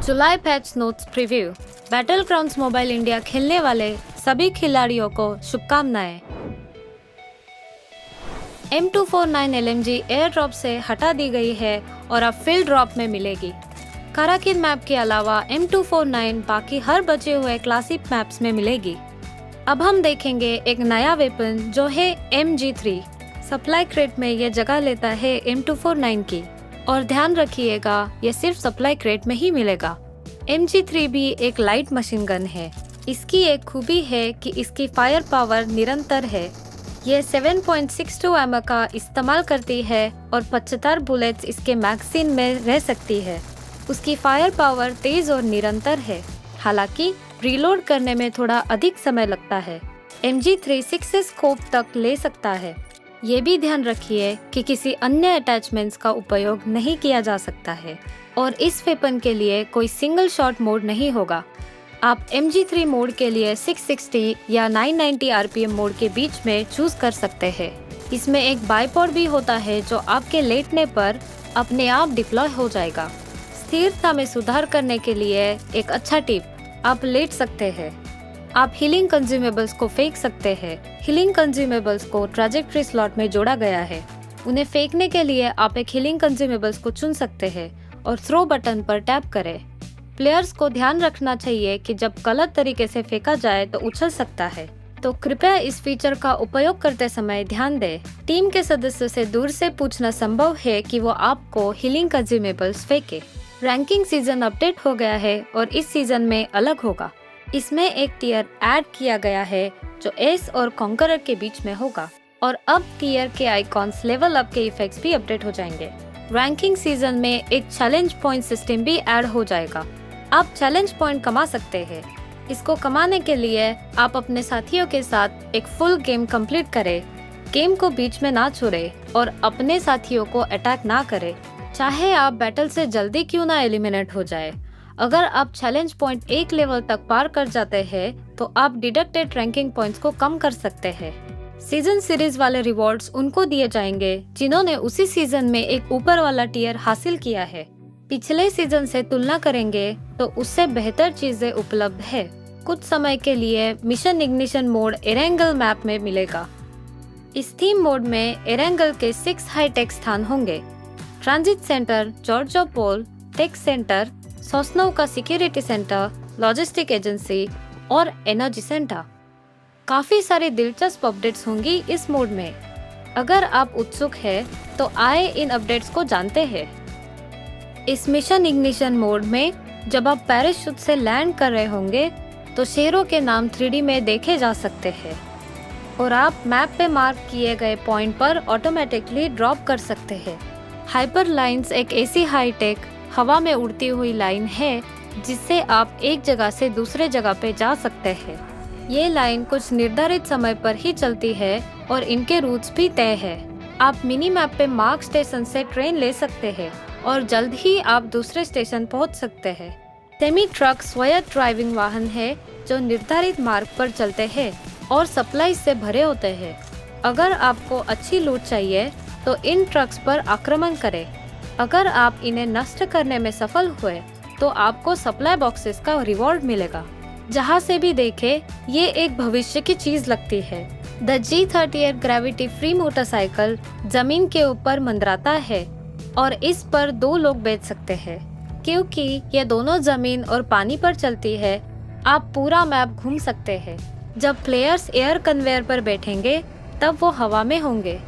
जुलाई patch notes preview. Battlegrounds Mobile India खेलने वाले सभी खिलाड़ियों को शुभकामनाएं। M249 LMG एयर ड्रॉप से हटा दी गई है और अब फील्ड ड्रॉप में मिलेगी। काराकिन मैप के अलावा M249 बाकी हर बचे हुए क्लासिक मैप्स में मिलेगी। अब हम देखेंगे एक नया वेपन जो है MG3। सप्लाई क्रेट में ये जगह लेता है M249 की, और ध्यान रखिएगा ये सिर्फ सप्लाई क्रेट में ही मिलेगा। MG3 भी एक लाइट मशीन गन है। इसकी एक खूबी है कि इसकी फायर पावर निरंतर है। ये 7.62 एम का इस्तेमाल करती है और 75 बुलेट्स इसके मैगजीन में रह सकती है। उसकी फायर पावर तेज और निरंतर है, हालांकि रीलोड करने में थोड़ा अधिक समय लगता है। MG3 6 स्कोप तक ले सकता है। ये भी ध्यान रखिए कि किसी अन्य अटैचमेंट्स का उपयोग नहीं किया जा सकता है और इस वेपन के लिए कोई सिंगल शॉट मोड नहीं होगा। आप MG3 मोड के लिए 660 या 990 RPM मोड के बीच में चूज कर सकते हैं। इसमें एक बाइपॉड भी होता है जो आपके लेटने पर अपने आप डिप्लॉय हो जाएगा। स्थिरता में सुधार करने के लिए एक अच्छा टिप, आप लेट सकते हैं। आप हीलिंग कंज्यूमेबल्स को फेंक सकते हैं। हीलिंग कंज्यूमेबल्स को ट्रैजेक्टरी स्लॉट में जोड़ा गया है। उन्हें फेंकने के लिए आप एक हीलिंग कंज्यूमेबल्स को चुन सकते हैं और थ्रो बटन पर टैप करें। प्लेयर्स को ध्यान रखना चाहिए कि जब गलत तरीके से फेंका जाए तो उछल सकता है, तो कृपया इस फीचर का उपयोग करते समय ध्यान दें। टीम के सदस्यों से दूर से पूछना संभव है कि वो आपको हीलिंग कंज्यूमेबल्स फेंके। रैंकिंग सीजन अपडेट हो गया है और इस सीजन में अलग होगा। इसमें एक टियर ऐड किया गया है जो एस और कॉन्करर के बीच में होगा, और अब टियर के आइकॉन्स, लेवल अप के इफेक्ट्स भी अपडेट हो जाएंगे। रैंकिंग सीजन में एक चैलेंज पॉइंट सिस्टम भी ऐड हो जाएगा। आप चैलेंज पॉइंट कमा सकते हैं। इसको कमाने के लिए आप अपने साथियों के साथ एक फुल गेम कंप्लीट करें। गेम को बीच में ना छोड़े और अपने साथियों को अटैक ना करें, चाहे आप बैटल से जल्दी क्यों ना एलिमिनेट हो जाए। अगर आप चैलेंज पॉइंट एक लेवल तक पार कर जाते हैं तो आप डिडक्टेड रैंकिंग पॉइंट्स को कम कर सकते हैं। सीजन सीरीज वाले रिवॉर्ड्स उनको दिए जाएंगे जिन्होंने उसी सीजन में एक ऊपर वाला टियर हासिल किया है। पिछले सीजन से तुलना करेंगे तो उससे बेहतर चीजें उपलब्ध है। कुछ समय के लिए mission ignition mode Erangel map में मिलेगा। इस थीम मोड में एरेंगल के 6 हाईटेक स्थान होंगे। ट्रांजिट सेंटर, जॉर्जोपोल टेक सेंटर, सोस्नो का सिक्योरिटी सेंटर, लॉजिस्टिक एजेंसी और एनर्जी सेंटर। काफी सारी दिलचस्प अपडेट्स होंगी इस मोड में। अगर आप उत्सुक हैं तो आए इन अपडेट्स को जानते हैं। इस मिशन इग्निशन मोड में जब आप पैराशूट से लैंड कर रहे होंगे तो शेरों के नाम 3D में देखे जा सकते हैं और आप मैप पे मार्क किए गए पॉइंट पर ऑटोमेटिकली ड्रॉप कर सकते हैं। हाइपर लाइंस एक ऐसी हाईटेक हवा में उड़ती हुई लाइन है जिससे आप एक जगह से दूसरे जगह पे जा सकते हैं। ये लाइन कुछ निर्धारित समय पर ही चलती है और इनके रूट्स भी तय है। आप मिनी मैप पे मार्क स्टेशन से ट्रेन ले सकते हैं और जल्द ही आप दूसरे स्टेशन पहुंच सकते हैं। सेमी ट्रक स्वायत्त ड्राइविंग वाहन है जो निर्धारित मार्ग पर चलते हैं और सप्लाई से भरे होते हैं। अगर आपको अच्छी लूट चाहिए तो इन ट्रक्स पर आक्रमण करें। अगर आप इन्हें नष्ट करने में सफल हुए तो आपको सप्लाई बॉक्सेस का रिवॉर्ड मिलेगा। जहां से भी देखे ये एक भविष्य की चीज लगती है। The G38 gravity free motorcycle जमीन के ऊपर मंडराता है और इस पर 2 लोग बैठ सकते हैं। क्योंकि ये दोनों जमीन और पानी पर चलती है, आप पूरा मैप घूम सकते हैं। जब प्लेयर्स एयर कन्वेयर पर बैठेंगे तब वो हवा में होंगे।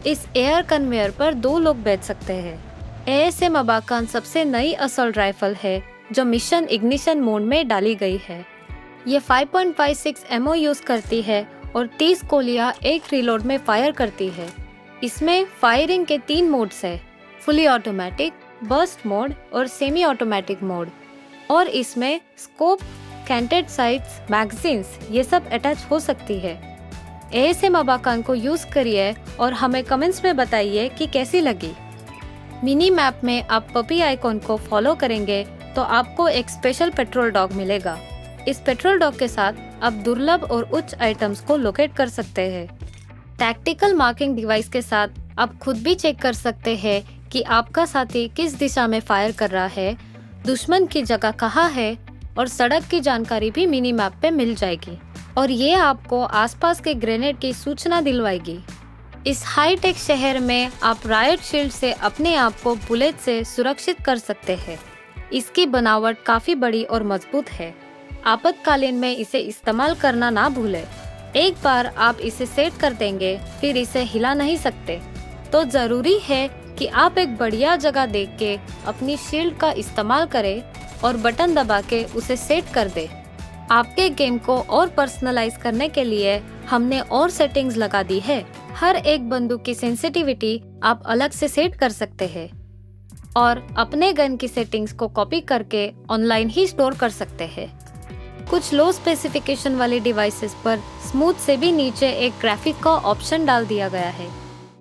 इस एयर कन्वेयर पर 2 लोग बैठ सकते हैं। ASM अबाकान सबसे नई असॉल्ट राइफल है जो मिशन इग्निशन मोड में डाली गई है। ये 5.56 एमओ यूज करती है और 30 गोलियां एक रीलोड में फायर करती है। इसमें फायरिंग के 3 मोड्स है, फुली ऑटोमेटिक, बर्स्ट मोड और सेमी ऑटोमेटिक मोड। और इसमें स्कोप, कैंटेड साइट्स, मैगजीन्स ये सब अटैच हो सकती है। ASM अबाकान को यूज करिए और हमें कमेंट्स में बताइए कि कैसी लगी। मिनी मैप में आप पपी आइकॉन को फॉलो करेंगे तो आपको एक स्पेशल पेट्रोल डॉग मिलेगा। इस पेट्रोल डॉग के साथ आप दुर्लभ और उच्च आइटम्स को लोकेट कर सकते हैं। टैक्टिकल मार्किंग डिवाइस के साथ आप खुद भी चेक कर सकते हैं कि आपका साथी किस दिशा में फायर कर रहा है दुश्मन की जगह कहाँ है और सड़क की जानकारी भी मिनी मैप पे मिल जाएगी और ये आपको आसपास के ग्रेनेड की सूचना दिलवाएगी। इस हाईटेक शहर में आप रायट शील्ड से अपने आप को बुलेट से सुरक्षित कर सकते हैं। इसकी बनावट काफी बड़ी और मजबूत है। आपातकालीन में इसे इस्तेमाल करना ना भूलें। एक बार आप इसे सेट कर देंगे फिर इसे हिला नहीं सकते। तो जरूरी है कि आप एक बढ़िया जगह देख के अपनी शील्ड का इस्तेमाल करें और बटन दबा के उसे सेट कर दें। आपके गेम को और पर्सनलाइज करने के लिए हमने और सेटिंग्स लगा दी है। हर एक बंदूक की सेंसिटिविटी आप अलग से सेट कर सकते हैं और अपने गन की सेटिंग्स को कॉपी करके ऑनलाइन ही स्टोर कर सकते हैं। कुछ लो स्पेसिफिकेशन वाले डिवाइसेस पर स्मूथ से भी नीचे एक ग्राफिक का ऑप्शन डाल दिया गया है।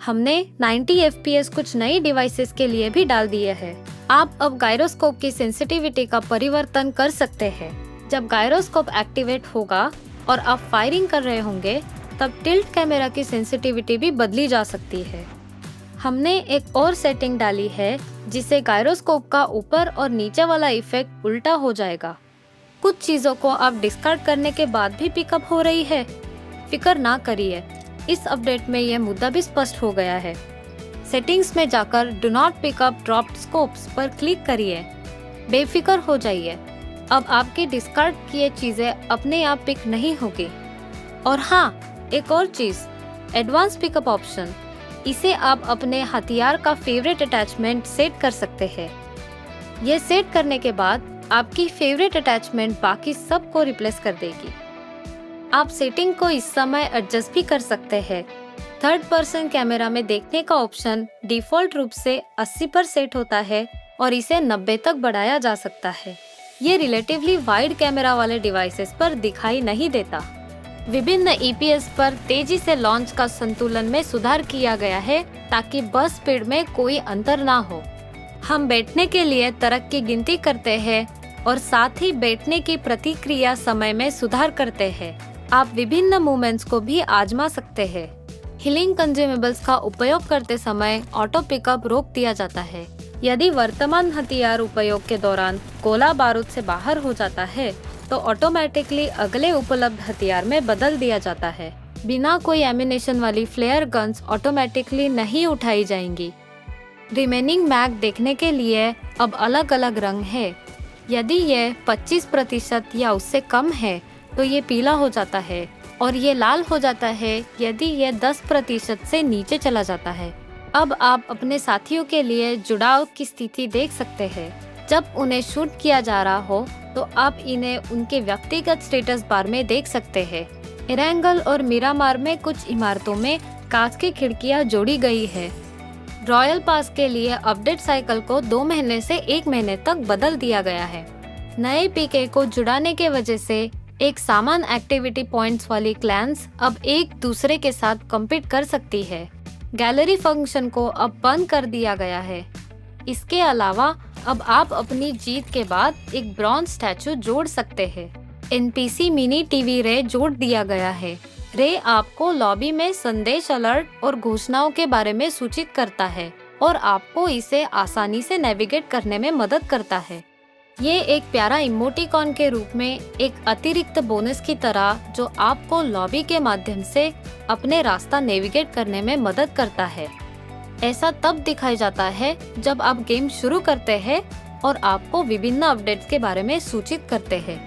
हमने 90 FPS कुछ नई डिवाइसेस के लिए भी डाल दिए हैं। आप अब गायरोस्कोप की सेंसिटिविटी का परिवर्तन कर सकते हैं। जब गायरोस्कोप एक्टिवेट होगा और आप फायरिंग कर रहे होंगे तब टिल्ट कैमरा की सेंसिटिविटी भी बदली जा सकती है। हमने एक और सेटिंग डाली है जिससे गायरोस्कोप का ऊपर और नीचे वाला इफेक्ट उल्टा हो जाएगा। कुछ चीजों को आप डिस्कार्ड करने के बाद भी पिकअप हो रही है। फिक्र ना करिए, इस अपडेट में यह मुद्दा भी स्पष्ट हो गया है। सेटिंग्स में जाकर do not pickup dropped scopes पर क्लिक करिए। बेफिक्र हो जाइए, अब आपकी डिस्कार्ड किए चीजें अपने आप पिक नहीं होगी। और हाँ, एक और चीज, एडवांस पिकअप ऑप्शन, इसे आप अपने हथियार का फेवरेट अटैचमेंट सेट कर सकते हैं। यह सेट करने के बाद आपकी फेवरेट अटैचमेंट बाकी सब को रिप्लेस कर देगी। आप सेटिंग को इस समय एडजस्ट भी कर सकते हैं। थर्ड पर्सन कैमरा में देखने का ऑप्शन डिफॉल्ट रूप से 80 पर सेट होता है और इसे 90 तक बढ़ाया जा सकता है। ये रिलेटिवली वाइड कैमरा वाले डिवाइसेस पर दिखाई नहीं देता। विभिन्न EPS पर तेजी से लॉन्च का संतुलन में सुधार किया गया है ताकि बस स्पीड में कोई अंतर ना हो। हम बैठने के लिए तरक की गिनती करते हैं और साथ ही बैठने की प्रतिक्रिया समय में सुधार करते हैं। आप विभिन्न मूवमेंट्स को भी आजमा सकते हैं। हीलिंग कंज्यूमेबल्स का उपयोग करते समय ऑटो पिकअप रोक दिया जाता है। यदि वर्तमान हथियार उपयोग के दौरान गोला बारूद से बाहर हो जाता है तो ऑटोमेटिकली अगले उपलब्ध हथियार में बदल दिया जाता है। बिना कोई एमिनेशन वाली फ्लेयर गन्स ऑटोमेटिकली नहीं उठाई जाएंगी। रिमेनिंग मैग देखने के लिए अब अलग अलग रंग है। यदि ये 25% या उससे कम है तो ये पीला हो जाता है और ये लाल हो जाता है यदि ये 10% से नीचे चला जाता है। अब आप अपने साथियों के लिए जुड़ाव की स्थिति देख सकते हैं। जब उन्हें शूट किया जा रहा हो तो आप इन्हें उनके व्यक्तिगत स्टेटस बार में देख सकते हैं। इरेंगल और मिरामार में कुछ इमारतों में कांच की खिड़कियां जोड़ी गई है। रॉयल पास के लिए अपडेट साइकिल को 2 महीने से 1 महीने तक बदल दिया गया है। नए PK को जुड़ाने के वजह से एक समान एक्टिविटी पॉइंट्स वाली क्लैंस अब एक दूसरे के साथ कम्पीट कर सकती है। गैलरी फंक्शन को अब बंद कर दिया गया है। इसके अलावा अब आप अपनी जीत के बाद एक ब्रॉन्ज स्टैचू जोड़ सकते हैं। NPC मिनी टीवी रे जोड़ दिया गया है। रे आपको लॉबी में संदेश, अलर्ट और घोषणाओं के बारे में सूचित करता है और आपको इसे आसानी से नेविगेट करने में मदद करता है। ये एक प्यारा इमोटिकॉन के रूप में एक अतिरिक्त बोनस की तरह जो आपको लॉबी के माध्यम से अपने रास्ता नेविगेट करने में मदद करता है। ऐसा तब दिखाई जाता है जब आप गेम शुरू करते हैं और आपको विभिन्न अपडेट्स के बारे में सूचित करते हैं।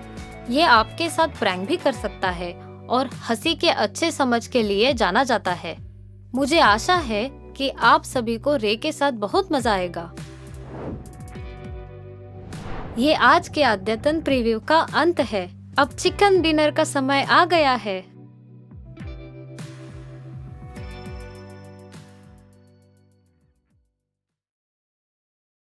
ये आपके साथ प्रैंक भी कर सकता है और हंसी के अच्छे समझ के लिए जाना जाता है। मुझे आशा है कि आप सभी को रे के साथ बहुत मजा आएगा। ये आज के अद्यतन प्रीव्यू का अंत है। अब चिकन डिनर का समय आ गया है।